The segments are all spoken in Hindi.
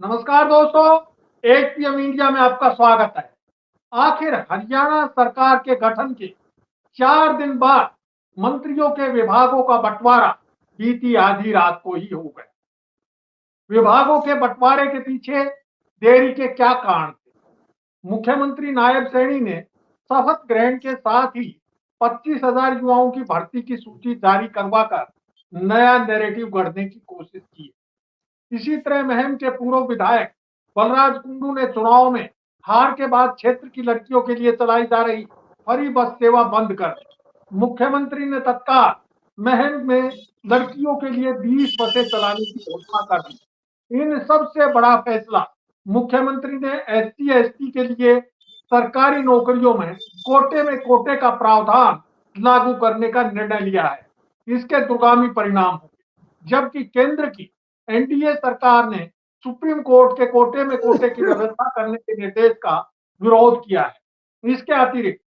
नमस्कार दोस्तों, एक पीएम इंडिया में आपका स्वागत है। आखिर हरियाणा सरकार के गठन के 4 दिन बाद मंत्रियों के विभागों का बंटवारा बीती आधी रात को ही हो गया। विभागों के बंटवारे के पीछे देरी के क्या कारण थे? मुख्यमंत्री नायब सैनी ने शपथ ग्रहण के साथ ही 25,000 युवाओं की भर्ती की सूची जारी करवाकर नया नैरेटिव गढ़ने की कोशिश की। इसी तरह महम के पूर्व विधायक बलराज कुंडू ने चुनाव में हार के बाद क्षेत्र की लड़कियों के लिए चलाई जा रही फ्री बस सेवा बंद कर दी। मुख्यमंत्री ने तत्काल महम में लड़कियों के लिए 20 बसें चलाने की घोषणा कर दी। इन सबसे बड़ा फैसला मुख्यमंत्री ने एससी एसटी के लिए सरकारी नौकरियों में कोटे का प्रावधान लागू करने का निर्णय लिया है। इसके दुर्गामी परिणाम होंगे, जबकि केंद्र की एनडीए सरकार ने सुप्रीम कोर्ट के कोटे की व्यवस्था करने के निर्देश का विरोध किया है। इसके अतिरिक्त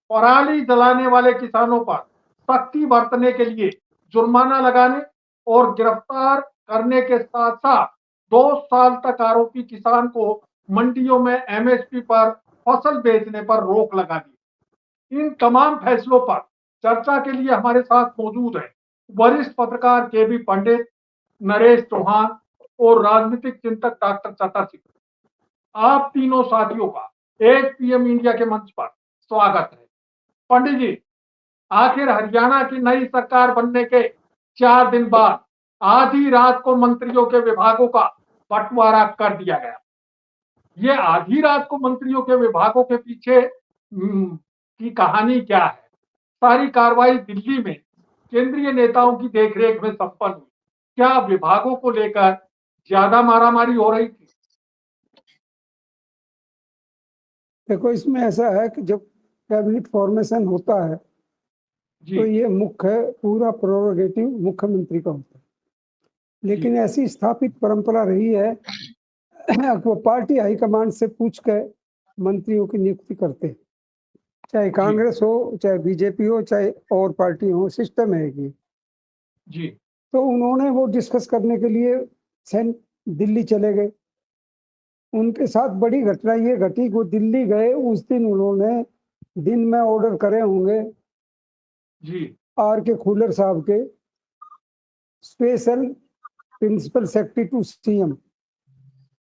पराली जलाने वाले किसानों पर सख्ती बरतने के लिए जुर्माना लगाने और गिरफ्तार करने के साथ साथ 2 साल तक आरोपी किसान को मंडियों में एमएसपी पर फसल बेचने पर रोक लगा दी। इन तमाम फैसलों पर चर्चा के लिए हमारे साथ मौजूद है वरिष्ठ पत्रकार केबी पंडित, नरेश चौहान और राजनीतिक चिंतक डॉक्टर चतर सिंह। आप तीनों साथियों का एक पीएम इंडिया के मंच पर स्वागत है। पंडित जी, आखिर हरियाणा की नई सरकार बनने के 4 दिन बाद आधी रात को मंत्रियों के विभागों का बंटवारा कर दिया गया। ये आधी रात को मंत्रियों के विभागों के पीछे की कहानी क्या है? सारी कार्रवाई दिल्ली में केंद्रीय नेताओं की देखरेख में संपन्न हुई। क्या विभागों को लेकर ज्यादा मारामारी हो रही थी? देखो, इसमें ऐसा है कि जब कैबिनेट फॉर्मेशन होता है तो ये पूरा प्रोरोगेटिव मुख्यमंत्री का होता है, लेकिन ऐसी स्थापित परंपरा रही है वो पार्टी हाईकमांड से पूछ कर मंत्रियों की नियुक्ति करते हैं, चाहे कांग्रेस हो, चाहे बीजेपी हो, चाहे और पार्टी हो, सिस्टम है ये जी। तो उन्होंने वो डिस्कस करने के लिए दिल्ली चले गए। उनके साथ बड़ी घटना ये घटी, वो दिल्ली गए उस दिन उन्होंने दिन में ऑर्डर करे होंगे जी आर के खुल्लर साहब के special principal secretary to CM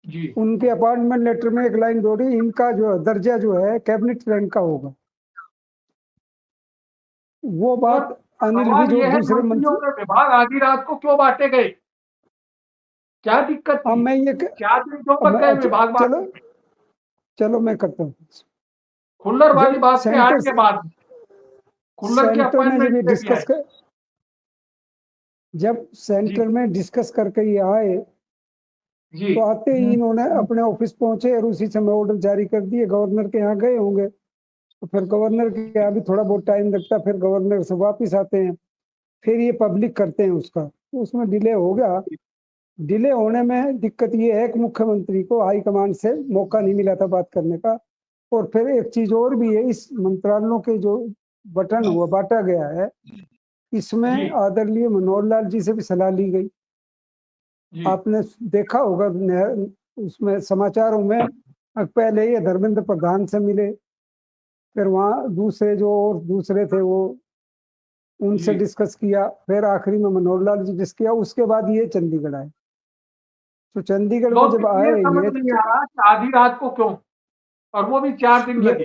ji. उनके अपॉइंटमेंट लेटर में एक लाइन जोड़ी, इनका जो दर्जा जो है कैबिनेट रैंक का होगा। वो बात अनिल भी जो दूसरे मंत्री के विभाग आधी रात को क्यों बांटे गए? क्या दिक्कत थी? मैं ये क्या दिन क्यों तक गए विभाग चलो चलो मैं करता हूँ। खुल्लर वाली बात के आज के बाद खुल्लर के अपॉइंटमेंट में डिस्कस कर, जब सेंटर में डिस्कस करके ये आए जी, तो आते ही इन्होंने अपने ऑफिस पहुंचे और उसी समय ऑर्डर जारी कर दिए। गवर्नर के यहाँ गए होंगे तो फिर गवर्नर के यहाँ भी थोड़ा बहुत टाइम लगता, फिर गवर्नर से वापिस आते हैं, फिर ये पब्लिक करते हैं उसका, तो उसमें डिले हो गया। डिले होने में दिक्कत ये है कि मुख्यमंत्री को हाईकमान से मौका नहीं मिला था बात करने का। और फिर एक चीज और भी है, इस मंत्रालयों के जो बटन हुआ बांटा गया है, इसमें आदरणीय मनोहर लाल जी से भी सलाह ली गई। आपने देखा होगा उसमें समाचारों में, पहले ये धर्मेंद्र प्रधान से मिले, फिर वहाँ दूसरे थे वो उनसे डिस्कस किया, फिर आखिरी में मनोहर लाल जी डिस्कस किया, उसके बाद ये चंडीगढ़ आए। तो चंडीगढ़ में जब आए नहीं आ रहा आधी रात को क्यों, और वो भी 4 दिन लगे।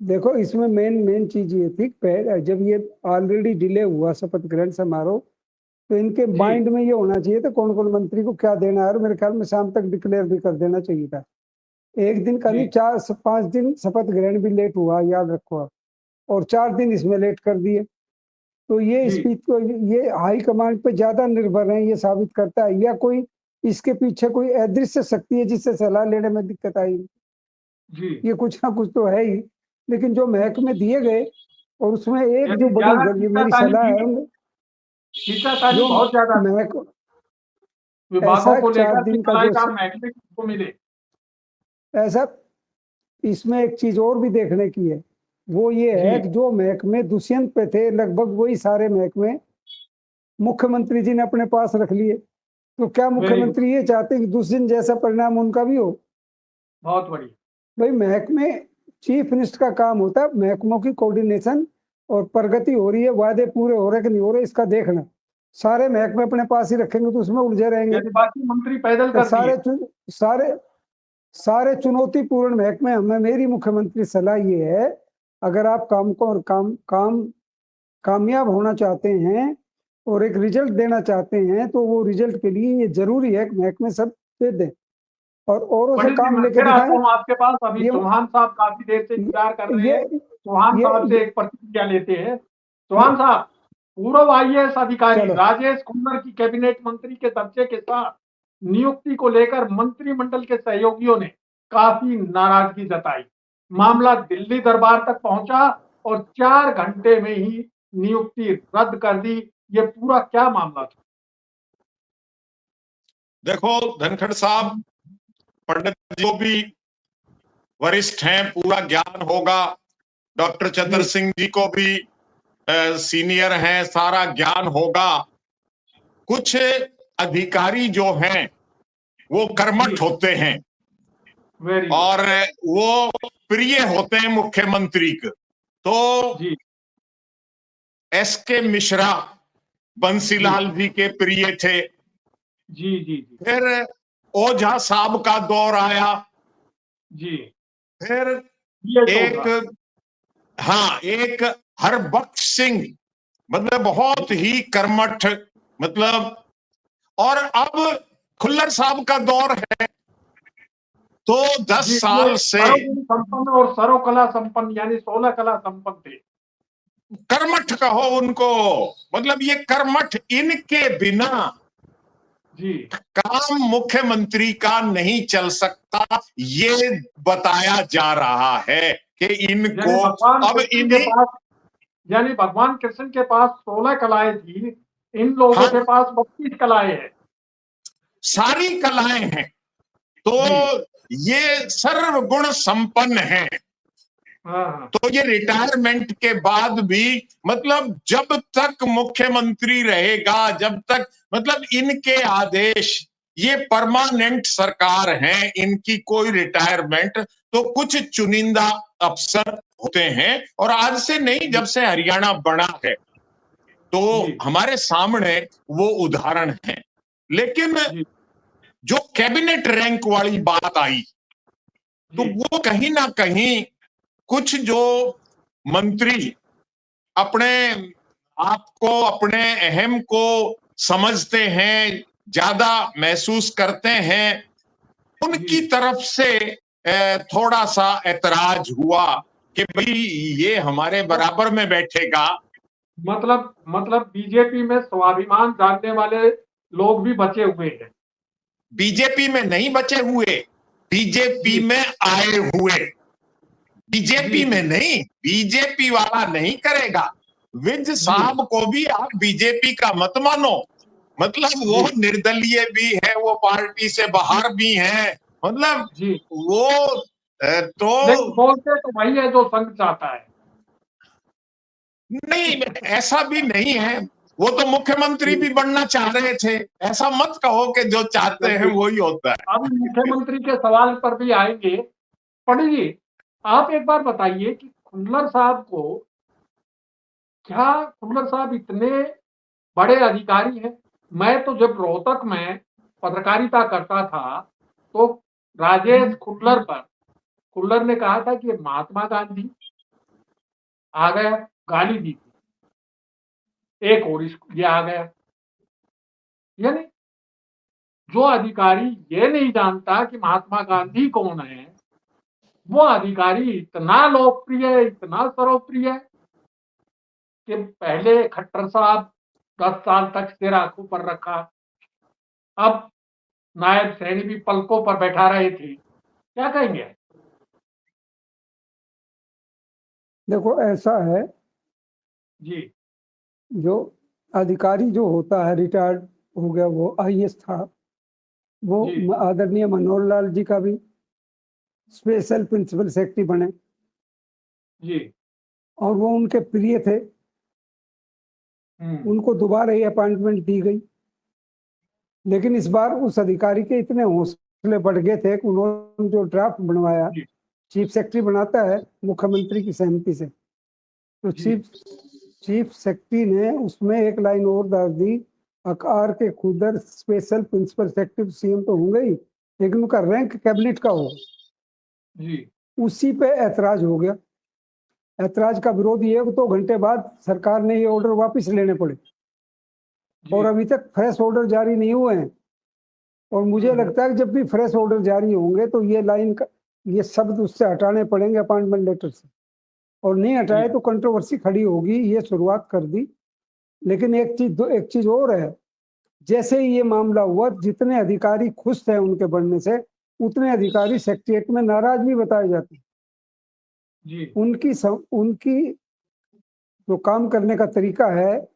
देखो, इसमें मेन चीज ये थी, जब ये ऑलरेडी डिले हुआ शपथ ग्रहण समारोह, तो इनके माइंड में ये होना चाहिए था कौन कौन मंत्री को क्या देना है। मेरे ख्याल में शाम तक डिक्लेयर भी कर देना चाहिए था। एक दिन का नहीं, 4-5 दिन शपथ ग्रहण भी लेट हुआ, याद रखो आप, और 4 दिन इसमें लेट कर दिए। तो ये स्पीच को ये हाई कमांड पे ज्यादा निर्भर है, ये साबित करता है, या कोई इसके पीछे कोई अदृश्य शक्ति है जिससे सलाह लेने में दिक्कत आई जी। ये कुछ ना कुछ तो है ही, लेकिन जो महकमे दिए गए और उसमें एक जो बड़ी मेरी सलाह है, जो बहुत ज्यादा विभागों को लेकर 4 दिन का जो मिले। ऐसा इसमें एक चीज और भी देखने की है, वो ये है कि जो महकमे दुष्यंत पे थे, लगभग वही सारे महकमे मुख्यमंत्री जी ने अपने पास रख लिए। तो क्या मुख्यमंत्री ये चाहते हैं कि दूसरे दिन जैसा परिणाम उनका भी हो? बहुत बढ़िया। भाई महकमे, चीफ मिनिस्टर का काम होता है महकमों की कोऑर्डिनेशन और प्रगति हो रही है, वादे पूरे हो रहे कि नहीं हो रहे इसका देखना। सारे महकमे अपने पास ही रखेंगे तो उसमें उलझे रहेंगे। बाकी मंत्री पैदल तो कर दिए। सारे सारे चुनौतीपूर्ण महकमे, हमें मेरी मुख्यमंत्री सलाह ये है, अगर आप काम को और कामयाब होना चाहते हैं और एक रिजल्ट देना चाहते हैं तो वो रिजल्ट के लिए ये जरूरी है कि महकमे सब दे दें और औरों से काम लेके दिखाएं। आपके पास अभी चौहान साहब काफी देर से इंतजार कर रहे हैं। चौहान साहब से एक प्रतिक्रिया लेते हैं। चौहान साहब, पूर्व IAS अधिकारी राजेश खुन्नर की कैबिनेट मंत्री के दर्जे के साथ नियुक्ति को लेकर मंत्रिमंडल के सहयोगियों ने काफी नाराजगी जताई। मामला दिल्ली दरबार तक पहुंचा और 4 घंटे में ही नियुक्ति रद्द कर दी। ये पूरा क्या मामला था? देखो धनखड़ साहब, पंडित जो भी वरिष्ठ हैं, पूरा ज्ञान होगा। डॉक्टर चतर सिंह जी को भी सीनियर हैं, सारा ज्ञान होगा। कुछ अधिकारी जो हैं वो कर्मठ होते हैं और वो प्रिय होते हैं मुख्यमंत्री के। तो SK मिश्रा बंसीलाल जी के प्रिय थे। जी। फिर ओझा साहब का दौर आया। जी। फिर एक हरबख्श सिंह, मतलब बहुत ही कर्मठ, मतलब, और अब खुल्लर साहब का दौर है। तो 10 साल से संपन्न और सर्वकला संपन्न, यानी 16 कला संपन्न थे। कर्मठ कहो उनको, मतलब ये कर्मठ, इनके बिना काम मुख्यमंत्री का नहीं चल सकता, ये बताया जा रहा है कि इनको अब यानी भगवान कृष्ण के पास 16 कलाएं थी, इन लोगों के पास 32 कलाएं हैं। सारी कलाएं हैं, तो ये सर्वगुण संपन्न हैं। तो ये रिटायरमेंट के बाद भी, मतलब जब तक मुख्यमंत्री रहेगा, जब तक, मतलब इनके आदेश, ये परमानेंट सरकार है, इनकी कोई रिटायरमेंट, तो कुछ चुनिंदा अफसर होते हैं। और आज से नहीं, जब से हरियाणा बना है तो हमारे सामने वो उदाहरण है। लेकिन जो कैबिनेट रैंक वाली बात आई, तो वो कहीं ना कहीं कुछ जो मंत्री अपने आप को, अपने अहम को समझते हैं, ज्यादा महसूस करते हैं, उनकी तरफ से थोड़ा सा ऐतराज हुआ कि भाई ये हमारे बराबर में बैठेगा। मतलब बीजेपी में स्वाभिमान जानने वाले लोग भी बचे हुए हैं। बीजेपी में नहीं बचे हुए, बीजेपी में आए हुए। बीजेपी में नहीं, बीजेपी वाला नहीं करेगा। विज साहब को भी आप बीजेपी का मत मानो, मतलब वो निर्दलीय भी है, वो पार्टी से बाहर भी है, मतलब वो तो बोलते तो वही है जो संघ चाहता है। नहीं, ऐसा भी नहीं है। वो तो मुख्यमंत्री भी बनना चाह रहे थे, ऐसा मत कहो कि जो चाहते हैं वही होता है। अब मुख्यमंत्री के सवाल पर भी आएंगे। पंडित जी, आप एक बार बताइए कि खुल्लर साहब को, क्या खुल्लर साहब इतने बड़े अधिकारी हैं? मैं तो जब रोहतक में पत्रकारिता करता था तो राजेश खुल्लर ने कहा था कि महात्मा गांधी आ गया, गाली दी थी, एक और ये आ गया। यानी जो अधिकारी ये नहीं जानता कि महात्मा गांधी कौन है, वो अधिकारी इतना लोकप्रिय है, इतना सर्वप्रिय है कि पहले खट्टर साहब 10 साल तक सिर आंखों पर रखा, अब नायब सैनी भी पलकों पर बैठा रहे थे। क्या कहेंगे? देखो ऐसा है जी, जो अधिकारी जो होता है, रिटायर्ड हो गया, वो IAS था, वो आदरणीय मनोहर लाल जी का भी स्पेशल प्रिंसिपल सेक्रेटरी बने जी, और वो उनके प्रिय थे। उनको दोबारा ही अपॉइंटमेंट दी गई लेकिन इस बार उस अधिकारी के इतने हौसले बढ़ गए थे कि उन्होंने जो ड्राफ्ट बनवाया, चीफ सेक्रेटरी बनाता है मुख्यमंत्री की सहमति से, तो चीफ सेक्रेटरी ने उसमें एक लाइन और डाल दी, आकार के खुदर स्पेशल प्रिंसिपल सेक्रेटरी सीएम तो होंगे ही, लेकिन उनका रैंक कैबिनेट का होगा। उसी पे ऐतराज हो गया। ऐतराज का विरोध ये 2 घंटे बाद सरकार ने ये ऑर्डर वापस लेने पड़े और अभी तक फ्रेश ऑर्डर जारी नहीं हुए हैं। और मुझे लगता है कि जब भी फ्रेश ऑर्डर जारी होंगे तो ये लाइन का ये शब्द उससे हटाने पड़ेंगे अपॉइंटमेंट लेटर से, और नहीं हटाए तो कंट्रोवर्सी खड़ी होगी। ये शुरुआत कर दी। लेकिन एक चीज और है, जैसे ही ये मामला हुआ, जितने अधिकारी खुश थे उनके बढ़ने से, उतने अधिकारी सेक्रेटरिएट में नाराज भी बताए जाते हैं। उनकी जो काम करने का तरीका है,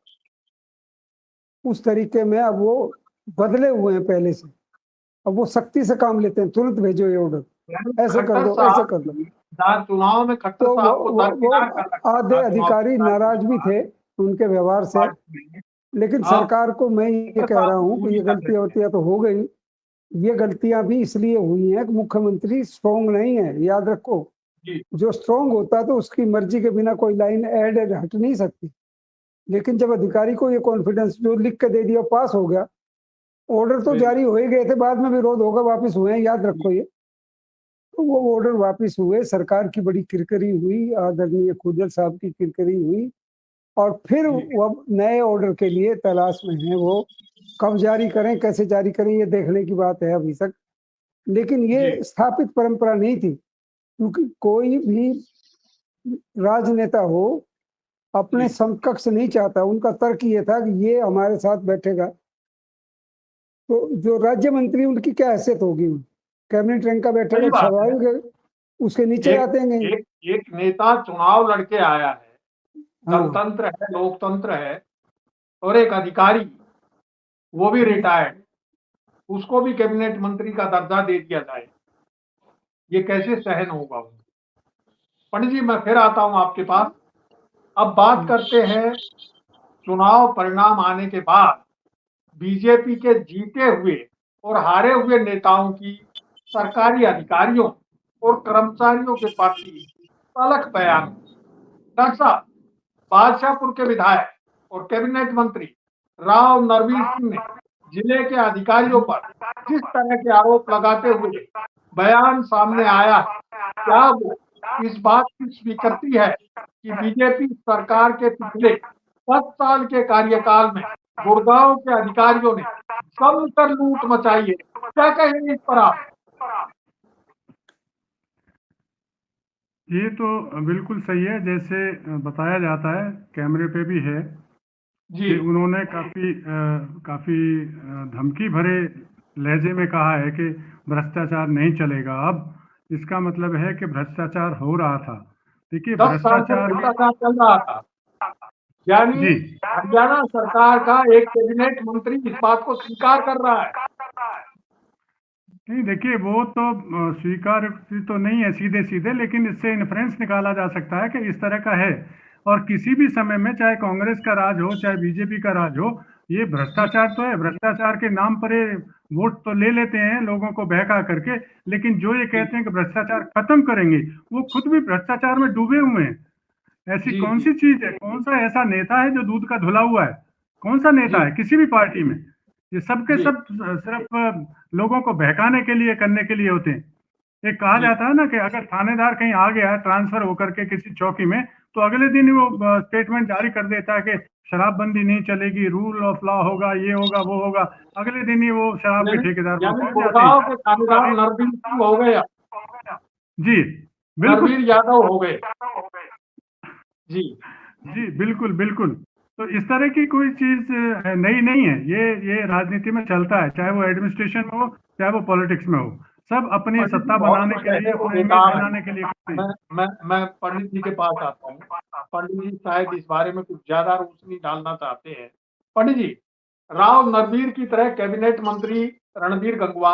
उस तरीके में अब वो बदले हुए हैं पहले से। अब वो सख्ती से काम लेते हैं, तुरंत भेजो ये ऑर्डर, ऐसे कर दो, ऐसे कर दो। चुनाव में तो वो आधे अधिकारी नाराज भी थे उनके व्यवहार से। लेकिन सरकार को मैं ये कह रहा हूँ कि ये गलतियां होती तो हो गई। ये गलतियां भी इसलिए हुई हैं कि मुख्यमंत्री स्ट्रॉन्ग नहीं है। याद रखो, जो स्ट्रॉन्ग होता तो उसकी मर्जी के बिना कोई लाइन ऐड हट नहीं सकती। लेकिन जब अधिकारी को ये कॉन्फिडेंस जो लिख के दे दिया, पास हो गया, ऑर्डर तो जारी हो ही गए थे, बाद में विरोध होगा, वापस हुए हैं, याद रखो ये। तो वो ऑर्डर वापस हुए, सरकार की बड़ी किरकिरी हुई, आदरणीय खुदर साहब की किरकिरी हुई, और फिर वो नए ऑर्डर के लिए तलाश में है। वो कब जारी करें, कैसे जारी करें, ये देखने की बात है अभी तक। लेकिन ये स्थापित परंपरा नहीं थी, क्योंकि कोई भी राजनेता हो अपने समकक्ष नहीं चाहता। उनका तर्क ये था कि ये हमारे साथ बैठेगा, तो जो राज्य मंत्री उनकी क्या हैसियत होगी, कैबिनेट रैंक का बैठेगा, स्वाभाविक है उसके नीचे आते हैं। एक नेता चुनाव लड़के आया है, गणतंत्र है, लोकतंत्र है, और एक अधिकारी वो भी रिटायर्ड, उसको भी कैबिनेट मंत्री का दर्जा दे दिया जाए, ये कैसे सहन होगा? पंडित जी, मैं फिर आता हूं आपके पास। अब बात करते हैं चुनाव परिणाम आने के बाद बीजेपी के जीते हुए और हारे हुए नेताओं की सरकारी अधिकारियों और कर्मचारियों के प्रति तलख बयान। डॉक्टर साहब, बादशाहपुर के विधायक और कैबिनेट मंत्री राव नरवीर सिंह ने जिले के अधिकारियों पर जिस तरह के आरोप लगाते हुए बयान सामने आया, क्या वो इस बात की स्वीकृति है कि बीजेपी सरकार के पिछले 10 साल के कार्यकाल में गुड़गांव के अधिकारियों ने जमकर लूट मचाई है? क्या कहेंगे इस पर आप? ये तो बिल्कुल सही है, जैसे बताया जाता है, कैमरे पे भी है कि उन्होंने काफी धमकी भरे लहजे में कहा है कि भ्रष्टाचार नहीं चलेगा। अब इसका मतलब है कि भ्रष्टाचार हो रहा था। देखिए, भ्रष्टाचार चल रहा था, यानी हरियाणा सरकार का एक कैबिनेट मंत्री इस बात को स्वीकार कर रहा है। नहीं, देखिए, वो तो स्वीकार तो नहीं है सीधे सीधे, लेकिन इससे इन्फ्रेंस निकाला जा सकता है कि इस तरह का है। और किसी भी समय में, चाहे कांग्रेस का राज हो चाहे बीजेपी का राज हो, ये भ्रष्टाचार तो है। भ्रष्टाचार के नाम पर ये वोट तो ले लेते हैं लोगों को बहका करके, लेकिन जो ये कहते हैं कि भ्रष्टाचार खत्म करेंगे, वो खुद भी भ्रष्टाचार में डूबे हुए हैं। ऐसी कौन सी चीज है, कौन सा ऐसा नेता है जो दूध का धुला हुआ है? कौन सा नेता है किसी भी पार्टी में? ये सब के सब सिर्फ लोगों को बहकाने के लिए, करने के लिए होते हैं। एक कहा जाता है ना कि अगर थानेदार कहीं आ गया ट्रांसफर होकर के किसी चौकी में, तो अगले दिन वो स्टेटमेंट जारी कर देता है कि शराबबंदी नहीं चलेगी, रूल ऑफ लॉ होगा, ये होगा, वो होगा। अगले दिन ही वो शराब के ठेकेदार को हो गया। जी बिल्कुल, यादव हो गए। जी बिल्कुल बिल्कुल। तो इस तरह की कोई चीज नई नहीं है। ये राजनीति में चलता है, चाहे वो एडमिनिस्ट्रेशन में हो चाहे वो पॉलिटिक्स में हो। सब अपनी सत्ता बनाने के लिए, अपने इमेज बनाने के लिए। मैं पंडित जी के पास आता हूँ। पंडित जी शायद इस बारे में कुछ ज्यादा रोशनी डालना चाहते हैं। पंडित जी, राव नरवीर की तरह कैबिनेट मंत्री रणबीर गंगवा,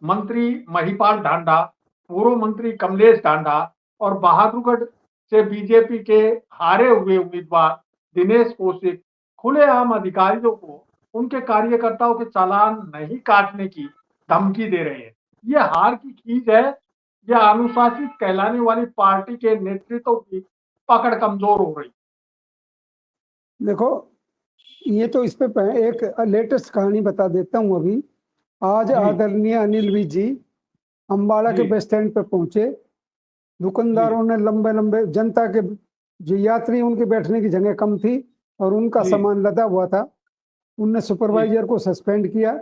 मंत्री महिपाल ढांडा, पूर्व मंत्री कमलेश ढांडा और बहादुरगढ़ से बीजेपी के हारे हुए उम्मीदवार दिनेश कौशिक खुलेआम अधिकारियों को उनके कार्यकर्ताओं के चालान नहीं काटने की धमकी दे रहे हैं। ये हार की खींच है या अनुशासित कहलाने वाली पार्टी के नेतृत्व की पकड़ कमजोर हो रही? देखो, ये तो इस पे एक लेटेस्ट कहानी बता देता हूँ। अभी आज आदरणीय अनिल विज जी अंबाला के बस स्टैंड पे पहुंचे। दुकानदारों ने लंबे लंबे, जनता के जो यात्री उनके बैठने की जगह कम थी और उनका सामान लदा हुआ था, उनने सुपरवाइजर को सस्पेंड किया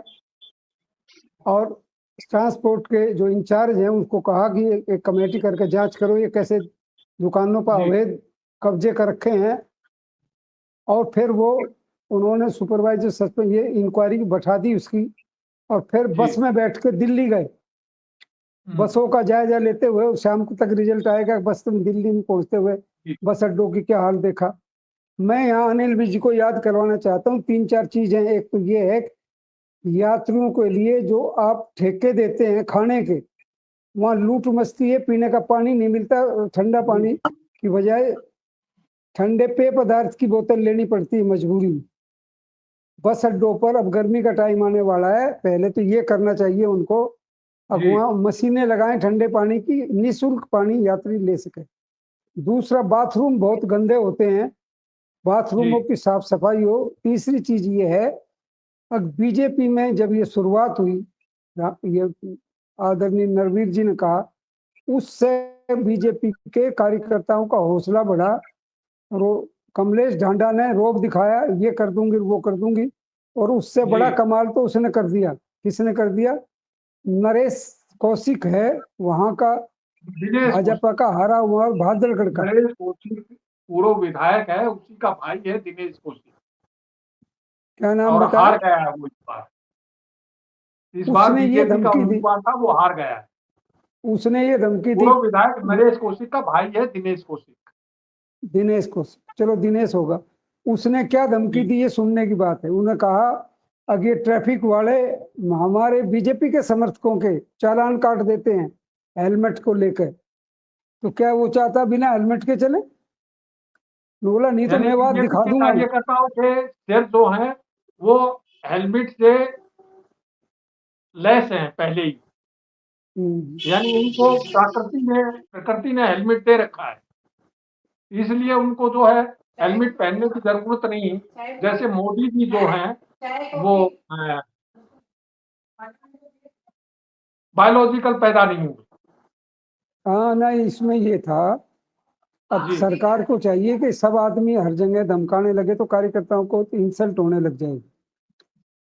और ट्रांसपोर्ट के जो इंचार्ज हैं उसको कहा कि एक कमेटी करके जांच करो ये कैसे दुकानों पर अवैध कब्जे कर रखे हैं। और फिर वो उन्होंने सुपरवाइजर सस्पेंड, ये इंक्वायरी बैठा दी उसकी, और फिर बस में बैठ के दिल्ली गए। बसों का जायजा लेते हुए शाम को तक रिजल्ट आएगा, बस तुम दिल्ली में पहुंचते हुए बस अड्डों की क्या हाल देखा। मैं यहाँ अनिल विज को याद करवाना चाहता हूँ 3-4 चीजें। एक तो ये है यात्रियों के लिए जो आप ठेके देते हैं खाने के, वहाँ लूट मस्ती है, पीने का पानी नहीं मिलता, ठंडा पानी की बजाय ठंडे पेय पदार्थ की बोतल लेनी पड़ती है मजबूरी में बस अड्डों पर। अब गर्मी का टाइम आने वाला है, पहले तो ये करना चाहिए उनको, अब वहाँ मशीनें लगाएं ठंडे पानी की, निःशुल्क पानी यात्री ले सके। दूसरा, बाथरूम बहुत गंदे होते हैं, बाथरूमों की साफ सफाई हो। तीसरी चीज ये है, अब बीजेपी में जब ये शुरुआत हुई, ये आदरणीय नरवीर जी ने कहा, उससे बीजेपी के कार्यकर्ताओं का हौसला बढ़ा। कमलेश ढांडा ने रोब दिखाया, ये कर दूंगी वो कर दूंगी, और उससे बड़ा कमाल तो उसने कर दिया। किसने कर दिया? नरेश कौशिक है वहां का भाजपा का हारा हुआ भादलगढ़ का। नरेश कौशिक पूर्व विधायक है, उसी का भाई है दिनेश कौशिक। क्या नाम और बताया? हार गया है वो इस बार उसने ये धमकी दी, था, वो हार गया है। उसने ये धमकी दी। पूर्व विधायक नरेश कौशिक का भाई है दिनेश कौशिक। दिनेश कौशिक, चलो दिनेश होगा। उसने क्या धमकी दी ये सुनने की बात है। उन्होंने कहा अगर ये ट्रैफिक वाले हमारे बीजेपी के समर्थकों के चालान काट देते हैं हेलमेट को लेकर, तो क्या वो चाहता बिना हेलमेट के चले? बोला नहीं तो मैं बात दिखा दूंगा। कार्यकर्ताओं के सिर जो हैं वो हेलमेट से लेस हैं पहले ही, यानी उनको प्रकृति ने हेलमेट दे रखा है, इसलिए उनको जो है हेलमेट पहनने की जरूरत नहीं है। जैसे मोदी जी जो हैं वो बायोलॉजिकल पैदा नहीं हुए। हाँ नहीं, इसमें ये था, अब सरकार को चाहिए कि सब आदमी हर जगह धमकाने लगे तो कार्यकर्ताओं को इंसल्ट होने लग जाएगी।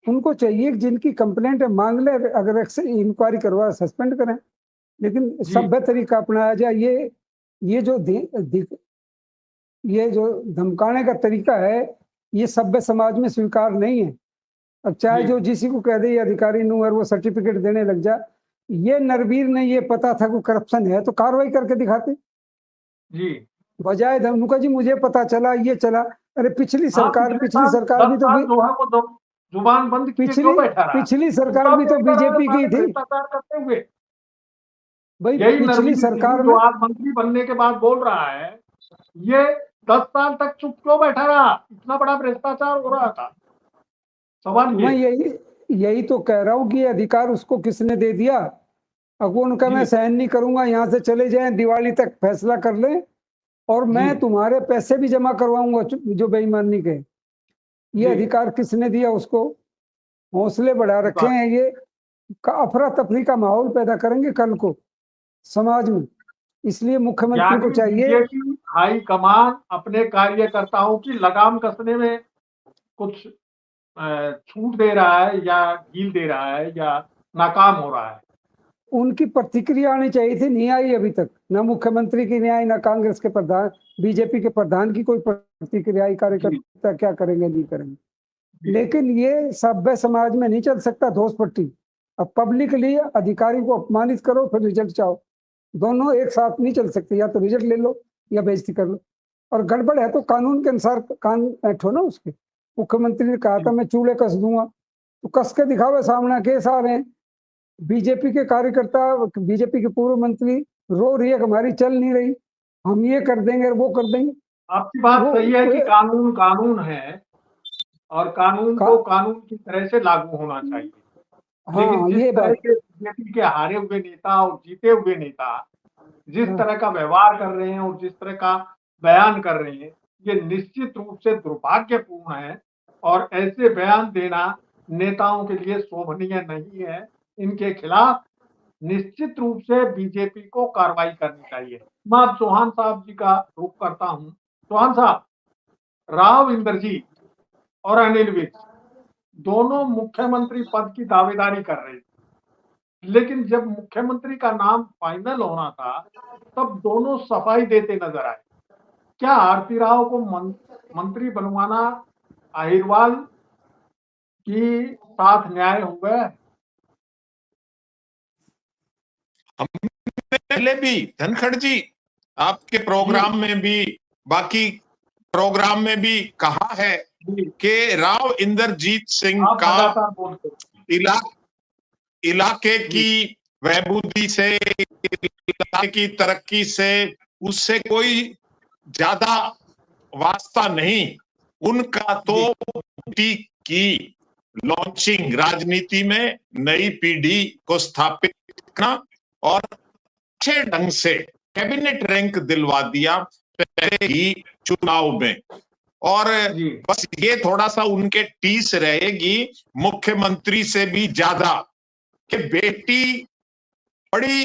उनको चाहिए जिनकी कंप्लेंट है मांग ले, अगर इंक्वायरी करवा सस्पेंड करें, लेकिन सभ्य तरीका अपनाया जाए। ये जो धमकाने का तरीका है ये सभ्य समाज में स्वीकार नहीं है। अब चाहे जो जिसी को कह दे अधिकारी नूर वो सर्टिफिकेट देने लग जा। ये नरवीर ने ये पता था कि करप्शन है तो कार्रवाई करके दिखाते जी, बजाय धमका जी मुझे पता चला ये चला। अरे पिछली सरकार भी तो जुबान बंद पिछली सरकार भी तो बीजेपी की थी करते हुए। भाई पिछली सरकार में आज मंत्री बनने के बाद बोल रहा है ये 10 साल तक चुप क्यों बैठा रहा? इतना बड़ा भ्रष्टाचार हो रहा था। सवाल मैं यही तो कह रहा हूँ कि अधिकार उसको किसने दे दिया? अब उनका मैं सहन नहीं करूंगा, यहाँ से चले जाएं, दिवाली तक फैसला कर लें और मैं तुम्हारे पैसे भी जमा करवाऊंगा जो बेईमानी के। ये अधिकार किसने दिया उसको? हौसले बढ़ा रखे हैं ये, अफरा तफरी का माहौल पैदा करेंगे कल को समाज में। इसलिए मुख्यमंत्री को चाहिए हाई कमान अपने कार्यकर्ताओं की लगाम कसने में कुछ छूट दे रहा है या ढील दे रहा है या नाकाम हो रहा है। उनकी प्रतिक्रिया आनी चाहिए थी, नहीं आई अभी तक। ना मुख्यमंत्री की नहीं आई, ना कांग्रेस के प्रधान, बीजेपी के प्रधान की कोई प्रतिक्रिया आई। कार्यकर्ता क्या करेंगे नहीं करेंगे। लेकिन ये सभ्य समाज में नहीं चल सकता दोष पट्टी। अब पब्लिकली अधिकारी को अपमानित करो फिर रिजल्ट चाहो, दोनों एक साथ नहीं चल सकते। या तो रिजल्ट ले लो या बेइज्जती कर लो। और गड़बड़ है तो कानून के अनुसार कान बैठो ना उसके। मुख्यमंत्री ने कहा था मैं चूड़े कस दूंगा, तो कस के दिखावे, सामने केस आ रहे हैं। बीजेपी के कार्यकर्ता, बीजेपी के पूर्व मंत्री रो रही है हमारी चल नहीं रही, हम ये कर देंगे वो कर देंगे। आपकी बात सही है कि कानून है, और कानून को कानून की तरह से लागू होना चाहिए। लेकिन जिस तरह के बीजेपी के हारे हुए नेता और जीते हुए नेता जिस तरह का व्यवहार कर रहे हैं और जिस तरह का बयान कर रहे हैं, ये निश्चित रूप से दुर्भाग्यपूर्ण है और ऐसे बयान देना नेताओं के लिए शोभनीय नहीं है। इनके खिलाफ निश्चित रूप से बीजेपी को कार्रवाई करनी चाहिए। मैं अब चौहान साहब जी का रुख करता हूं। चौहान साहब, राव इंद्रजीत और अनिल विज दोनों मुख्यमंत्री पद की दावेदारी कर रहे थे, लेकिन जब मुख्यमंत्री का नाम फाइनल होना था तब दोनों सफाई देते नजर आए। क्या आरती राव को मंत्री बनवाना अहिरवाल की साथ न्याय हो गया? हमने पहले भी धनखड़ जी आपके प्रोग्राम में भी बाकी प्रोग्राम में भी कहा है कि राव इंद्रजीत सिंह का इलाके की बहबूदी से, इलाके की तरक्की से उससे कोई ज्यादा वास्ता नहीं। उनका तो की लॉन्चिंग, राजनीति में नई पीढ़ी को स्थापित करना और अच्छे ढंग से कैबिनेट रैंक दिलवा दिया पहले ही चुनाव में। और बस ये थोड़ा सा उनके टीस रहेगी मुख्यमंत्री से भी ज्यादा कि बेटी बड़ी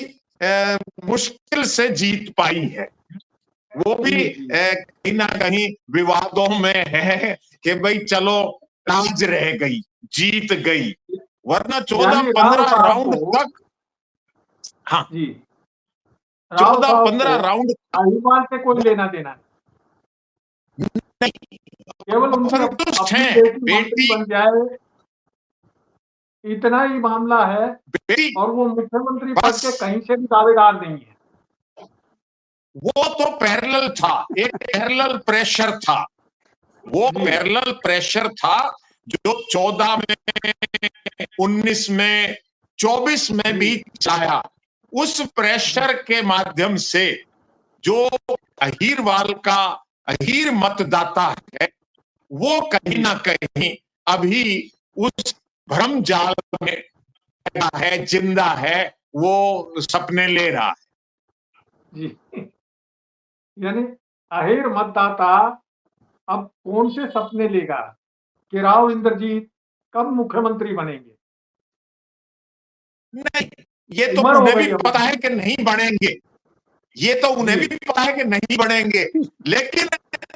मुश्किल से जीत पाई है। वो भी कहीं ना कहीं विवादों में है कि भाई चलो राज रह गई, जीत गई, वरना 14-15 राउंड तक, हाँ 14-15 राउंड अहिरवाल से कोई लेना देना नहीं, केवल संतुष्ट हैं बेटी बन जाए, इतना ही मामला है। और वो मुख्यमंत्री पद के कहीं से भी दावेदार नहीं है। वो तो पैरेलल था, एक पैरेलल प्रेशर था, वो पैरेलल प्रेशर था जो 14 में, 19 में, 24 में भी चाहा। उस प्रेशर के माध्यम से जो अहिरवाल का अहीर मतदाता है वो कहीं ना कहीं अभी उस भ्रम जाल में है, जिंदा है, वो सपने ले रहा है जी। यानी अहीर मतदाता अब कौन से सपने लेगा कि राव इंद्रजीत कब मुख्यमंत्री बनेंगे? नहीं, ये तो उन्हें भी पता है कि नहीं बनेंगे, ये तो उन्हें भी पता है कि नहीं बनेंगे, लेकिन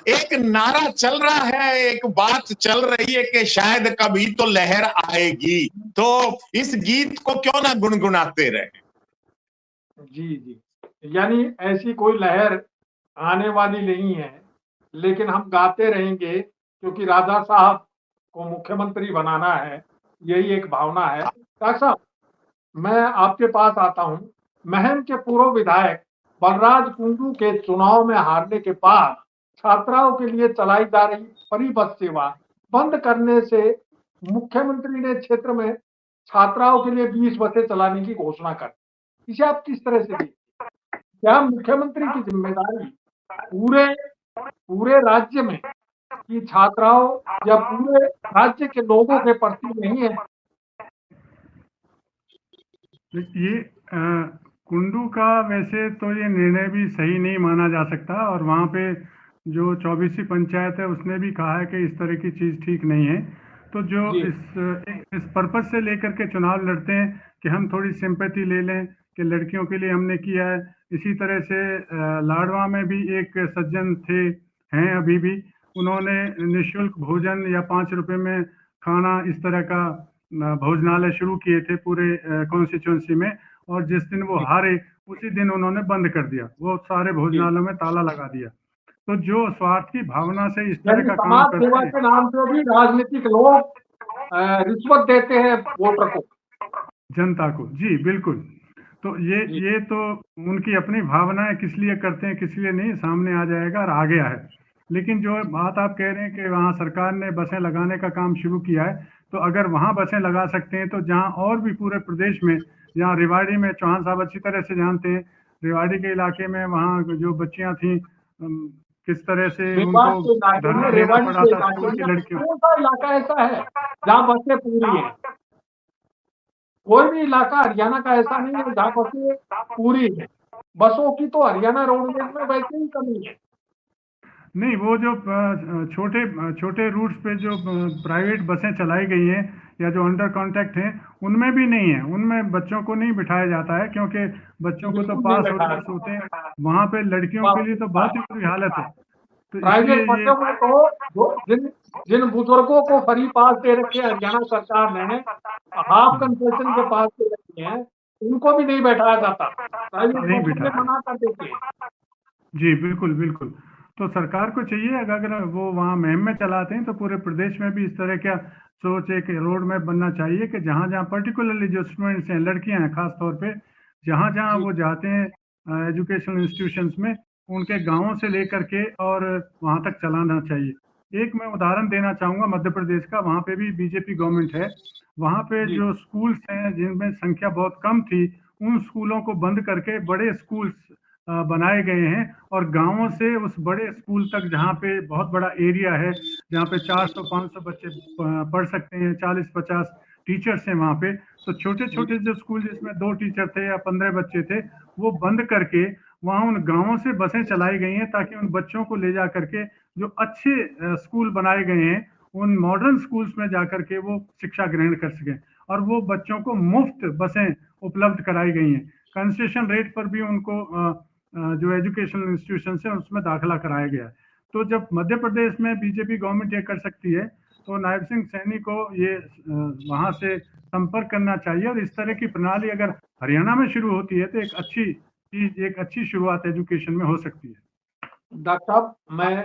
एक नारा चल रहा है, एक बात चल रही है कि शायद कभी तो लहर आएगी, तो इस गीत को क्यों ना गुनगुनाते रहे। जी, यानी ऐसी कोई लहर आने वाली नहीं है, लेकिन हम गाते रहेंगे क्योंकि राजा साहब को मुख्यमंत्री बनाना है, यही एक भावना है। डॉक्टर साहब, मैं आपके पास आता हूं। महम के पूर्व विधायक बलराज कुंडू के चुनाव में हारने के बाद छात्राओं के लिए चलाई जा रही फ्री बस सेवा बंद करने से मुख्यमंत्री ने क्षेत्र में छात्राओं के लिए 20 बसें चलाने की घोषणा कर। इसे आप किस तरह से देखते हैं? क्या मुख्यमंत्री की जिम्मेदारी पूरे राज्य में कि छात्राओं या पूरे राज्य के लोगों के प्रति नहीं है? ये कुंडू का वैसे तो ये निर्णय भी सही नहीं माना जा सकता, और वहाँ पे जो 24वीं पंचायत है उसने भी कहा है कि इस तरह की चीज़ ठीक नहीं है। तो जो इस पर्पज से लेकर के चुनाव लड़ते हैं कि हम थोड़ी सिंपैथी ले लें कि लड़कियों के लिए हमने किया है। इसी तरह से लाडवा में भी एक सज्जन हैं अभी भी, उन्होंने निःशुल्क भोजन या 5 रुपए में खाना, इस तरह का भोजनालय शुरू किए थे पूरे कॉन्स्टिट्यूंसी में, और जिस दिन वो हारे उसी दिन उन्होंने बंद कर दिया, वो सारे भोजनालयों में ताला लगा दिया। तो जो स्वार्थ की भावना से इस तरह का काम करते हैं, के नाम पे भी राजनीतिक लोग रिश्वत देते हैं वोटर को, जनता को। जी बिल्कुल। तो ये तो उनकी अपनी भावना है, किस लिए करते हैं किस लिए नहीं सामने आ जाएगा और आ गया है। लेकिन जो बात आप कह रहे हैं कि वहाँ सरकार ने बसें लगाने का काम शुरू किया है, तो अगर वहाँ बसें लगा सकते हैं तो जहाँ और भी पूरे प्रदेश में, जहाँ रेवाड़ी में चौहान साहब अच्छी तरह से जानते हैं, रेवाड़ी के इलाके में वहाँ जो बच्चियाँ थी किस तरह से रेवाड़ उनको के इलाके में, धरना देना रेवाड़ी पड़ा के था इलाके स्कूल की में लड़कियों। कौन सा इलाका ऐसा है जहाँ बसें पूरी है? कोई भी इलाका हरियाणा का ऐसा नहीं है जहाँ बसें पूरी है। बसों की तो हरियाणा रोडवेज में वैसे ही कमी है। नहीं, वो जो छोटे छोटे रूट्स पे जो प्राइवेट बसें चलाई गई हैं या जो अंडर कॉन्ट्रैक्ट हैं, उनमें भी नहीं है, उनमें बच्चों को नहीं बिठाया जाता है, क्योंकि बच्चों को तो बिल्कुल नहीं पास बैठाया ऑर्डर्स होते हैं। वहां पे लड़कियों के लिए तो बहुत ही बुरी हालत है। तो प्राइवेट इसलिए ये बसों में तो जिन जिन बुजुर्गों को फ्री पास दे रखे हरियाणा सरकार ने, हाफ कंसेशन के पास दे रखे हैं, उनको भी नहीं बैठाया जाता। प्राइवेट नहीं बसों में बिठाया। मना कर देते हैं। जी बिल्कुल बिल्कुल। तो सरकार को चाहिए, अगर वो वहाँ मुहिम में चलाते हैं तो पूरे प्रदेश में भी इस तरह का सोच एक रोड मैप बनना चाहिए कि जहाँ जहाँ पर्टिकुलरली जो स्टूडेंट्स हैं, लड़कियां हैं खास तौर पे, जहाँ जहाँ जी वो जाते हैं एजुकेशनल इंस्टीट्यूशंस में, उनके गांवों से लेकर के और वहाँ तक चलाना चाहिए। एक मैं उदाहरण देना चाहूँगा मध्य प्रदेश का, वहाँ पे भी बीजेपी गवर्नमेंट है। वहाँ पे जी जो स्कूल्स हैं जिनमें संख्या बहुत कम थी, उन स्कूलों को बंद करके बड़े स्कूल्स बनाए गए हैं, और गांवों से उस बड़े स्कूल तक जहाँ पे बहुत बड़ा एरिया है, जहाँ पे 400-500 बच्चे पढ़ सकते हैं, 40-50 टीचर्स हैं वहाँ पे, तो छोटे छोटे जो स्कूल जिसमें 2 टीचर थे या 15 बच्चे थे, वो बंद करके वहाँ उन गांवों से बसें चलाई गई हैं, ताकि उन बच्चों को ले जा करके जो अच्छे स्कूल बनाए गए हैं, उन मॉडर्न स्कूल्स में जा करके वो शिक्षा ग्रहण कर सकें। और वो बच्चों को मुफ्त बसें उपलब्ध कराई गई हैं, कंसेशन रेट पर भी उनको जो एजुकेशनल इंस्टीट्यूशन है उसमें दाखिला कराया गया है। तो जब मध्य प्रदेश में बीजेपी गवर्नमेंट ये कर सकती है, तो नायब सिंह सैनी को ये वहां से संपर्क करना चाहिए, और इस तरह की प्रणाली अगर हरियाणा में शुरू होती है तो एक अच्छी चीज, एक अच्छी शुरुआत एजुकेशन में हो सकती है। डॉक्टर साहब, मैं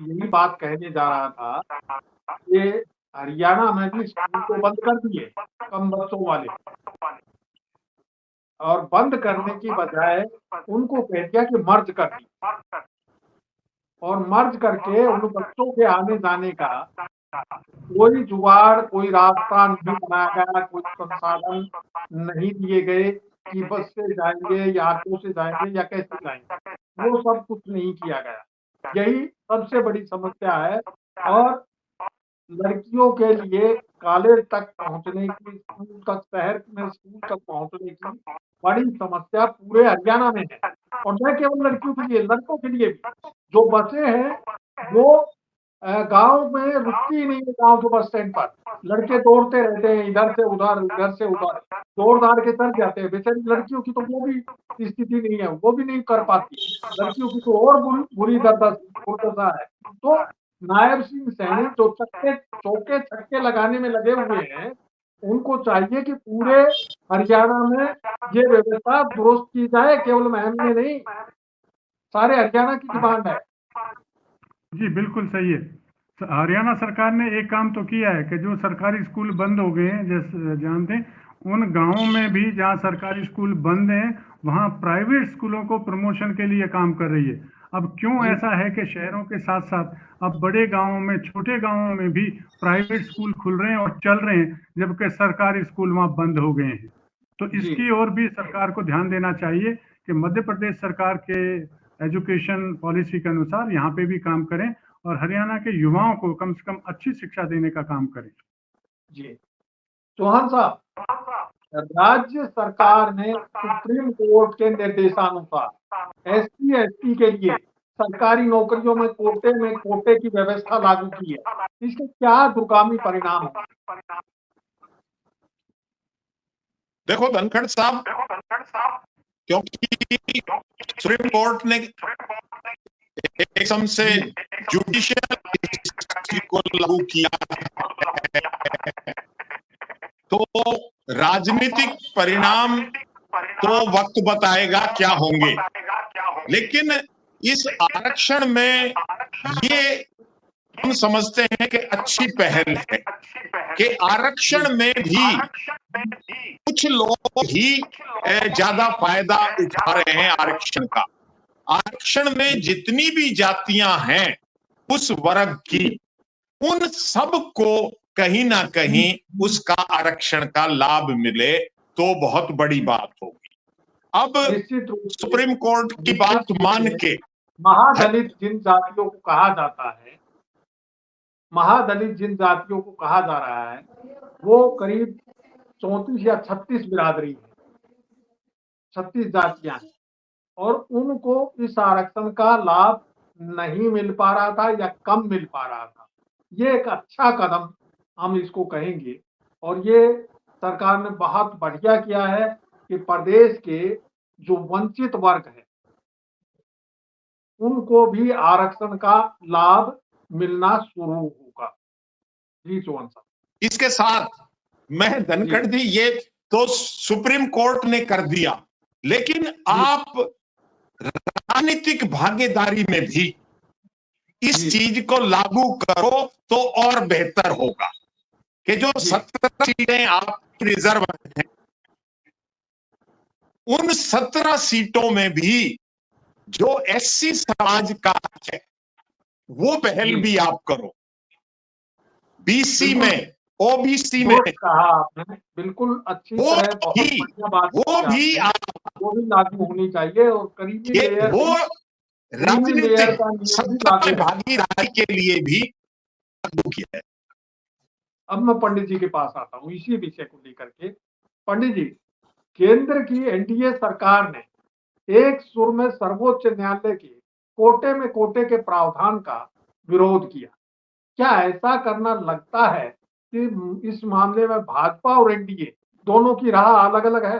यही बात कहने जा रहा था कि हरियाणा में भी स्कूल तो बंद कर दिए कम बच्चों वाले, और बंद करने की बजाय उनको कह दिया कि मर्ज कर दी, और मर्ज करके उन बच्चों के आने जाने का कोई जुगाड़, कोई रास्ता नहीं बनाया गया, कोई संसाधन नहीं दिए गए कि बस से जाएंगे या ऑटो से जाएंगे या कैसे जाएंगे, वो सब कुछ नहीं किया गया। यही सबसे बड़ी समस्या है। और लड़कियों के लिए कॉलेज तक पहुंचने की, स्कूल तक, शहर में स्कूल तक पहुंचने की बड़ी समस्या पूरे हरियाणा में है। और न केवल लड़कियों के लिए, लड़कों के लिए भी। जो बसें हैं वो गांव में रुकती ही नहीं है। गांव के बस स्टैंड पर लड़के दौड़ते रहते हैं, इधर से उधर, इधर से उधर, दौड़ दाड़ के चल जाते हैं। बेचारी लड़कियों की तो वो भी स्थिति नहीं है, वो भी नहीं कर पाती। लड़कियों की तो और बुरी दुर्दशा है। तो नायब सिंह सैनी जो चौके छक्के लगाने में लगे हुए हैं, उनको चाहिए कि पूरे हरियाणा में ये व्यवस्था दुरुस्त की जाए। केवल महम में नहीं, सारे हरियाणा की डिमांड है। जी बिल्कुल सही है। हरियाणा सरकार ने एक काम तो किया है कि जो सरकारी स्कूल बंद हो गए हैं, जैसे जानते हैं, उन गांवों में भी जहां सरकारी स्कूल बंद हैं, वहां प्राइवेट स्कूलों को प्रमोशन के लिए काम कर रही है। अब क्यों ऐसा है कि शहरों के साथ साथ अब बड़े गांवों में, छोटे गांवों में भी प्राइवेट स्कूल खुल रहे हैं और चल रहे हैं, जबकि सरकारी स्कूल वहां बंद हो गए हैं। तो इसकी ओर भी सरकार को ध्यान देना चाहिए कि मध्य प्रदेश सरकार के एजुकेशन पॉलिसी के अनुसार यहाँ पे भी काम करें, और हरियाणा के युवाओं को कम से कम अच्छी शिक्षा देने का काम करें। जी चौहान साहब, राज्य सरकार ने सुप्रीम कोर्ट के निर्देशानुसार SC ST के लिए सरकारी नौकरियों में कोटे की व्यवस्था लागू की है। इसके क्या दूरगामी परिणाम होंगे? देखो धनखड़ साहब, क्योंकि सुप्रीम कोर्ट ने एकदम से जुडिशियल को लागू किया है, तो राजनीतिक परिणाम तो वक्त बताएगा क्या होंगे। लेकिन इस आरक्षण में ये हम समझते हैं कि अच्छी पहल है कि आरक्षण में भी कुछ लोग ही ज्यादा फायदा उठा रहे हैं आरक्षण का। आरक्षण में जितनी भी जातियां हैं उस वर्ग की, उन सबको कहीं ना कहीं उसका आरक्षण का लाभ मिले तो बहुत बड़ी बात होगी। अब सुप्रीम कोर्ट की बात मान के महादलित जिन जातियों को कहा जाता है, महादलित जिन जातियों को कहा जा रहा है, वो करीब 34 या 36 बिरादरी है, 36 जातियां हैं, और उनको इस आरक्षण का लाभ नहीं मिल पा रहा था या कम मिल पा रहा था। ये एक अच्छा कदम हम इसको कहेंगे, और ये सरकार ने बहुत बढ़िया किया है कि प्रदेश के जो वंचित वर्ग है उनको भी आरक्षण का लाभ मिलना शुरू होगा। जी चौहान साहब। इसके साथ मैं धनखड़ जी, ये तो सुप्रीम कोर्ट ने कर दिया, लेकिन आप राजनीतिक भागीदारी में भी इस चीज को लागू करो तो और बेहतर होगा कि जो 17 सीटें आपकी रिजर्व हैं, उन 17 सीटों में भी जो एससी समाज का है वो पहल भी आप करो। बीसी में, ओबीसी में कहा आपने, बिल्कुल अच्छी तरह, बहुत बढ़िया बात, वो भी लागू होनी चाहिए, और करीबी लेयर, वो राजनीतिक सत्ता में भागीदारी के लिए भी लागू किया है। अब मैं पंडित जी के पास आता हूँ इसी विषय को लेकर के। पंडित जी, केंद्र की एनडीए सरकार ने एक सुर में सर्वोच्च न्यायालय के कोटे के प्रावधान का विरोध किया। क्या ऐसा करना लगता है कि इस मामले में भाजपा और एनडीए दोनों की राह अलग अलग है?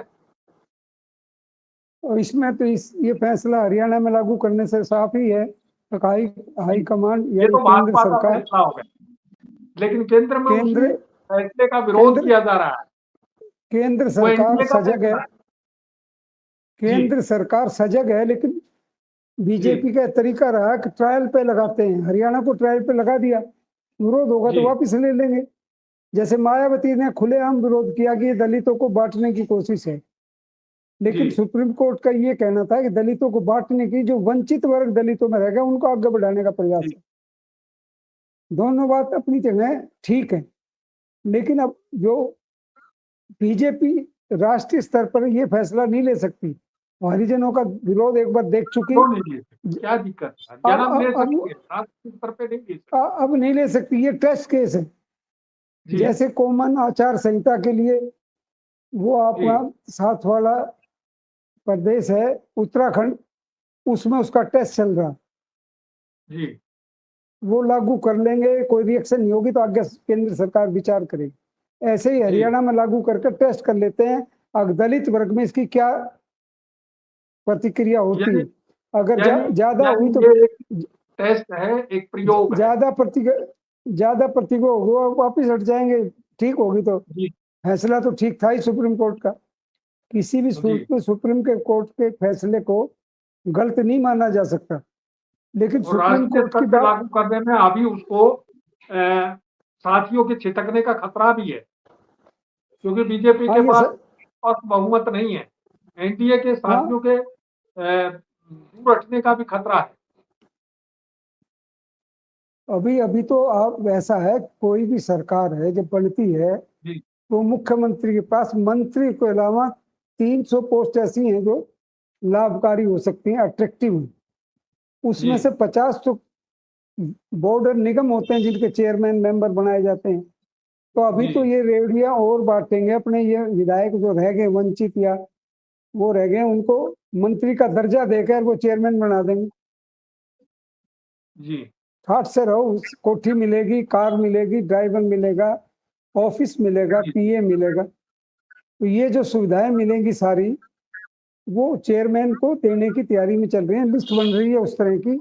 और इसमें तो ये फैसला हरियाणा में लागू करने से साफ ही है, हाई कमांड ये तो भाजपा का फैसला हो गया, लेकिन केंद्र में उसी फैसले का विरोध किया जा रहा है। केंद्र सरकार सजग है, केंद्र सरकार सजग है, लेकिन बीजेपी का तरीका रहा कि ट्रायल पे लगाते हैं। हरियाणा को ट्रायल पे लगा दिया, विरोध होगा तो वापस ले लेंगे। जैसे मायावती ने खुलेआम विरोध किया कि दलितों को बांटने की कोशिश है, लेकिन सुप्रीम कोर्ट का ये कहना था कि दलितों को बांटने की, जो वंचित वर्ग दलितों में रह गया उनको आगे बढ़ाने का प्रयास है। दोनों बात अपनी जगह ठीक है, लेकिन अब जो बीजेपी राष्ट्रीय स्तर पर ये फैसला नहीं ले सकती, हरिजनों का विरोध एक बार देख चुकी, क्या दिक्कत है? अब नहीं ले सकती, ये टेस्ट केस है। जैसे कॉमन आचार संहिता के लिए वो अपना साथ वाला प्रदेश है उत्तराखंड, उसमें उसका टेस्ट चल रहा जी, वो लागू कर लेंगे, कोई रिएक्शन नहीं होगी तो आगे केंद्र सरकार विचार करेगी। ऐसे ही हरियाणा में लागू करके टेस्ट कर लेते हैं, अगर दलित वर्ग में इसकी क्या प्रतिक्रिया होती है। अगर ज्यादा हुई तो टेस्ट है, एक प्रयोग, ज्यादा प्रतिक्रिया होगा वापिस हट जाएंगे। ठीक होगी तो फैसला तो ठीक था ही सुप्रीम कोर्ट का, किसी भी सूरत में सुप्रीम कोर्ट के फैसले को गलत नहीं माना जा सकता, लेकिन सुप्रीम कोर्ट की बात लागू करने में अभी उसको साथियों के छिटकने का खतरा भी है, क्योंकि बीजेपी के पास बहुमत नहीं है, एनडीए के साथियों के दूर हटने का भी खतरा है। अभी तो आप ऐसा है, कोई भी सरकार है जब बनती है तो मुख्यमंत्री के पास मंत्री के अलावा 300 पोस्ट ऐसी हैं जो लाभकारी हो सकती हैं, अट्रैक्टिव। उसमें से 50 तो बोर्ड निगम होते हैं जिनके चेयरमैन मेंबर बनाए जाते हैं। तो अभी तो ये रेवड़ियां और बांटेंगे, अपने ये विधायक जो रह गए वंचित या वो रह गए उनको मंत्री का दर्जा देकर वो चेयरमैन बना देंगे। जी, ठाट से रहो, कोठी मिलेगी, कार मिलेगी, ड्राइवर मिलेगा, ऑफिस मिलेगा, पीए मिलेगा। तो ये जो सुविधाएं मिलेंगी सारी वो चेयरमैन को देने की तैयारी में चल रही है, लिस्ट बन रही है उस तरह की,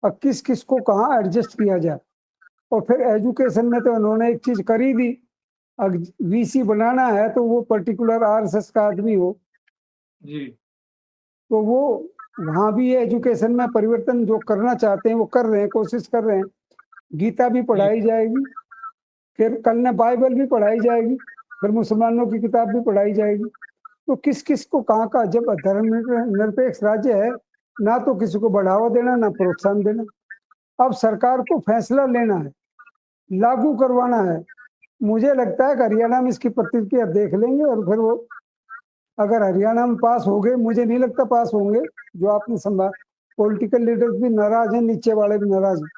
और किस किस को कहाँ एडजस्ट किया जाए। और फिर एजुकेशन में तो उन्होंने एक चीज करी दी, अगर वीसी बनाना है तो वो पर्टिकुलर आरएसएस का आदमी हो जी, तो वो वहां भी एजुकेशन में परिवर्तन जो करना चाहते हैं वो कर रहे हैं, कोशिश कर रहे हैं। गीता भी पढ़ाई जाएगी, फिर कल ने बाइबल भी पढ़ाई जाएगी, फिर मुसलमानों की किताब भी पढ़ाई जाएगी। तो किस किस को कहाँ का, जब धर्म निरपेक्ष राज्य है, ना तो किसी को बढ़ावा देना ना प्रोत्साहन देना। अब सरकार को फैसला लेना है, लागू करवाना है। मुझे लगता है कि हरियाणा में इसकी प्रतिक्रिया देख लेंगे, और फिर वो अगर हरियाणा में पास हो गए, मुझे नहीं लगता पास होंगे जो आपने पॉलिटिकल लीडर्स भी नाराज हैं, नीचे वाले भी नाराज हैं,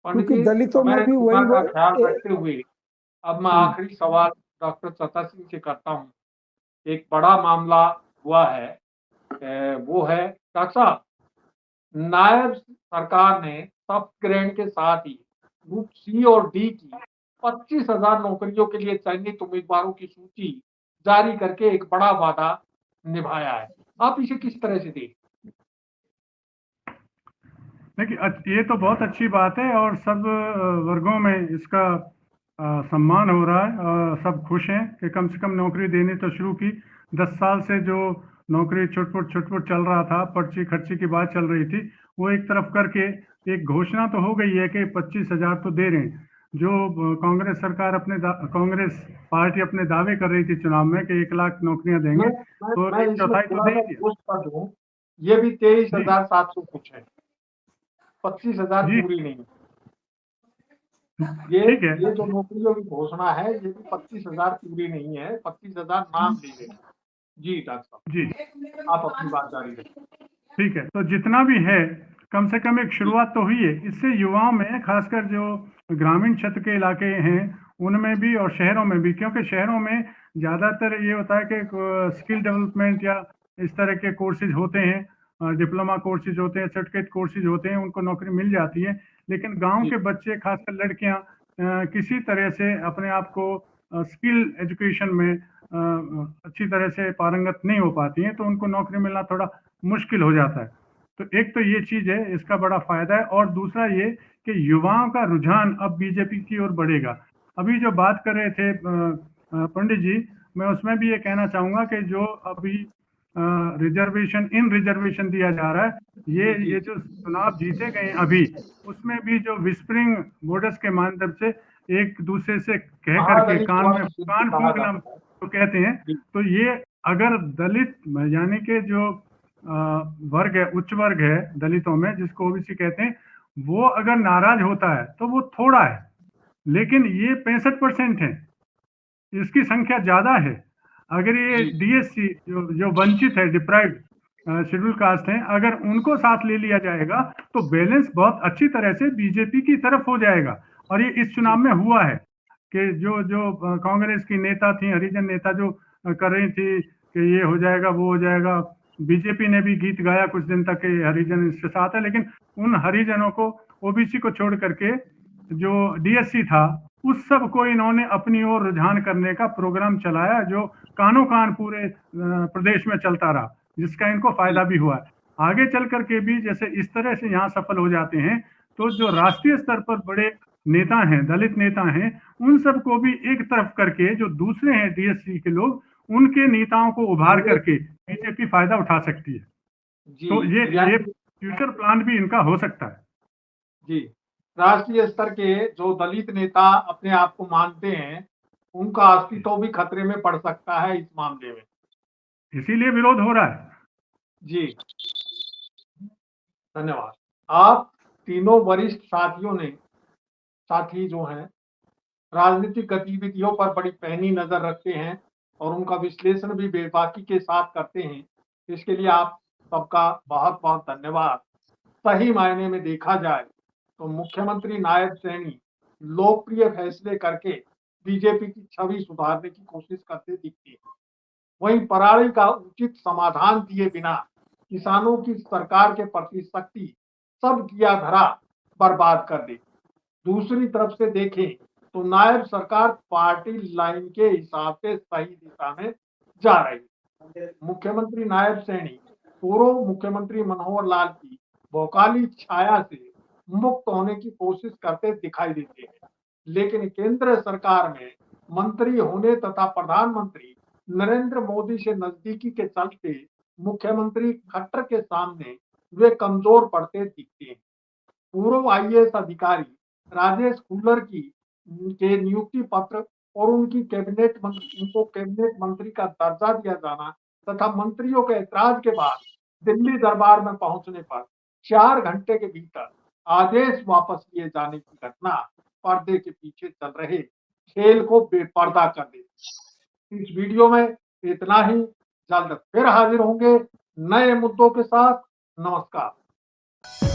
क्योंकि दलितों में भी वही ख्याल रखते हुए अब मैं आखिरी सवाल डॉक्टर सत्ता सिंह से करता हूँ। एक बड़ा मामला हुआ है, वो है डॉक्टर साहब, नायब सरकार ने सब ग्रेड के साथ ही ग्रुप सी और डी की 25,000 नौकरियों के लिए चयनित उम्मीदवारों की सूची जारी करके एक बड़ा वादा निभाया है। आप इसे किस तरह से देखते? देखिए, ये तो बहुत अच्छी बात है और सब वर्गों में इसका सम्मान हो रहा है और सब खुश हैं कि कम से कम नौकरी देने तो शुरू की। 10 साल से जो नौकरी छुटपुट चल रहा था, पर्ची खर्ची की बात चल रही थी, वो एक तरफ करके एक घोषणा तो हो गई है कि 25,000 तो दे रहे हैं। जो कांग्रेस सरकार कांग्रेस पार्टी अपने दावे कर रही थी चुनाव में कि 1 लाख नौकरियां देंगे, तो एक चौथाई तो दे दिया। ये भी 23,700 कुछ है, 25,000 पूरी नहीं। ये जो नौकरियों की घोषणा है, ये भी 25,000 पूरी नहीं है, 25,000 नाम दी गई। जी डॉक्टर साहब, जी आप अपनी बात जारी रखें। ठीक है, तो जितना भी है कम से कम एक शुरुआत तो हुई है। इससे युवाओं में, खासकर जो ग्रामीण क्षेत्र के इलाके हैं उनमें भी और शहरों में भी, क्योंकि शहरों में ज़्यादातर ये होता है कि स्किल डेवलपमेंट या इस तरह के कोर्सेज होते हैं, डिप्लोमा कोर्सेज होते हैं, सर्टिफिकेट कोर्सेज होते हैं, उनको नौकरी मिल जाती है। लेकिन गांव के बच्चे, खासकर लड़कियां, किसी तरह से अपने आप को स्किल एजुकेशन में अच्छी तरह से पारंगत नहीं हो पाती हैं, तो उनको नौकरी मिलना थोड़ा मुश्किल हो जाता है। तो एक तो ये चीज है, इसका बड़ा फायदा है। और दूसरा ये कि युवाओं का रुझान अब बीजेपी की ओर बढ़ेगा। अभी जो बात कर रहे थे पंडित जी, मैं उसमें भी ये कहना चाहूंगा कि जो अभी रिजर्वेशन दिया जा रहा है, ये जो चुनाव जीते गए अभी, उसमें भी जो विस्परिंग वोटर्स के माध्यम से एक दूसरे से कह करके कान फूंकना तो कहते हैं, तो ये अगर दलित यानी कि जो वर्ग है, उच्च वर्ग है दलितों में, जिसको ओबीसी कहते हैं, वो अगर नाराज होता है तो वो थोड़ा है, लेकिन ये 65% है, इसकी संख्या ज्यादा है। अगर ये डीएससी जो वंचित है, डिप्राइव्ड शेड्यूल कास्ट हैं, अगर उनको साथ ले लिया जाएगा तो बैलेंस बहुत अच्छी तरह से बीजेपी की तरफ हो जाएगा। और ये इस चुनाव में हुआ है कि जो कांग्रेस की नेता थी, हरिजन नेता, जो कर रही थी कि ये हो जाएगा वो हो जाएगा, बीजेपी ने भी गीत गाया कुछ दिन तक कि हरिजन इसके साथ है, लेकिन उन हरिजनों को, ओबीसी को छोड़ करके जो डीएससी था, उस सब को इन्होंने अपनी ओर रुझान करने का प्रोग्राम चलाया, जो कानो कान पूरे प्रदेश में चलता रहा, जिसका इनको फायदा भी हुआ है। आगे चल करके भी जैसे इस तरह से यहाँ सफल हो जाते हैं, तो जो राष्ट्रीय स्तर पर बड़े नेता हैं, दलित नेता हैं, उन सबको भी एक तरफ करके जो दूसरे हैं डीएससी के लोग, उनके नेताओं को उभार करके बीजेपी फायदा उठा सकती है। तो ये फ्यूचर प्लान भी इनका हो सकता है। जी, राष्ट्रीय स्तर के जो दलित नेता अपने आप को मानते हैं, उनका अस्तित्व भी खतरे में पड़ सकता है इस मामले में, इसीलिए विरोध हो रहा है। जी, धन्यवाद। आप तीनों वरिष्ठ साथी जो हैं, राजनीतिक गतिविधियों पर बड़ी पैनी नजर रखते हैं और उनका विश्लेषण भी बेबाकी के साथ करते हैं। इसके लिए आप सबका बहुत बहुत धन्यवाद। सही मायने में देखा जाए तो मुख्यमंत्री नायब सैनी लोकप्रिय फैसले करके बीजेपी की छवि सुधारने की कोशिश करते दिखते हैं। वहीं पराली का उचित समाधान दिए बिना किसानों की सरकार के प्रति शक्ति सब किया धरा बर्बाद कर दे। दूसरी तरफ से देखें तो नायब सरकार पार्टी लाइन के हिसाब से सही दिशा में जा रही है। मुख्यमंत्री नायब सैनी पूर्व मुख्यमंत्री मनोहर लाल की भौकाली छाया से मुक्त होने की कोशिश करते दिखाई देते हैं, लेकिन केंद्र सरकार में मंत्री होने तथा प्रधानमंत्री नरेंद्र मोदी से नजदीकी के चलते मुख्यमंत्री खट्टर के सामने वे कमजोर पड़ते दिखते हैं। पूर्व आईएएस अधिकारी राजेश खुल्लर के नियुक्ति पत्र और उनको कैबिनेट मंत्री का दर्जा दिया जाना तथा मंत्रियों के ऐतराज के बाद दिल्ली दरबार में पहुंचने पर 4 घंटे के भीतर आदेश वापस लिए जाने की घटना पर्दे के पीछे चल रहे खेल को बेपर्दा कर देती। इस वीडियो में इतना ही। जल्द फिर हाजिर होंगे नए मुद्दों के साथ। नमस्कार। है।